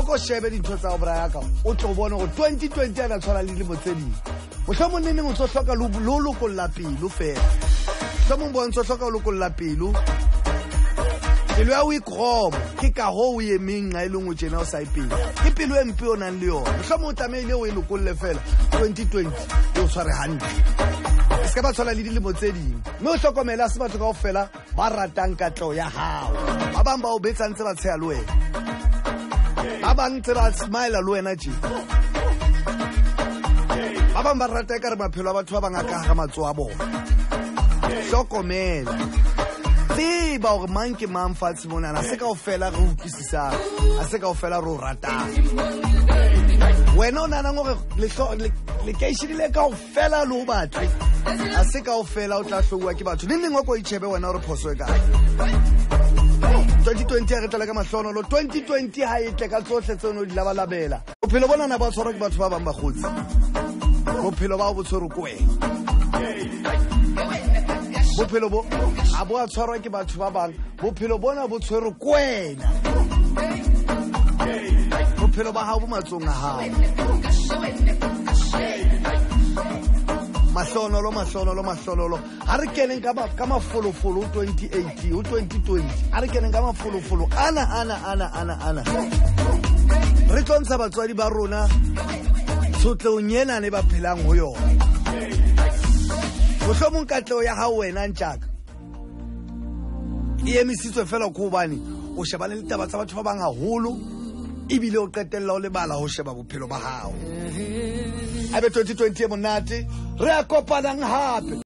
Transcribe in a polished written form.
ko shebe dintho tsa obra ka o tlo bona go 2020 ana tshwana le dilemo tse ding o tla monene o tsohloka lo ko la pelo fela tla mo bontsho tsohloka lo ko la pelo pelo ya o ikromo ke ka go o yemeng ga ile ngo tsena o sa ipela ke pelo e mpe o nang le yona tla mo tamaile o e lokolle fela 2020 o tshware hantle se ba tshwana le dilemo tse ding mme o hlokomela se batho kaofela ba ratang katlo ya hao ba bang ba o betsa ntse ba tsheya le wena ba bang ntse ba smile le wena tje ba bang ba rata e ka re maphelo a batho ba bangaka ga matso a bona hlokomela tseba gore mang ke mang fatshe monana se kaofela re utlwisisang a se kaofela re o ratang wena o nanang gore lekeišene le kaofela le o batle a se kaofela o tla hloua ke batho neng o ko itšhebe wena gore phoso e kae 2020 ya re tlela ka mahlonolo 2020 ha e tle ka tsohle tseno di labalabela bophelo bonana ba tshwarwa ke batho ba bang ba kgotsi bophelo ba bo tshwere ko wena bophelo bo a bo a tshwarwa ke batho ba bang bophelo bona bo tshwere ko wena bophelo ba hao bo matsong a hao mahlonolo ha re keneng ka mafolofolo 2018 o 2020 ha re keneng ka mafolofolo ana re tlontsha batswadi ba rona tshotleong ena ne ba phelang ho yona mohlomong katleo ya hao wena ntjaka e emisitswe fela ko hobane o shebane le taba tsa batho ba bang haholo ebile o qetella o lebala ho sheba bophelo ba hao a be 2020 e monate re a kopanang hape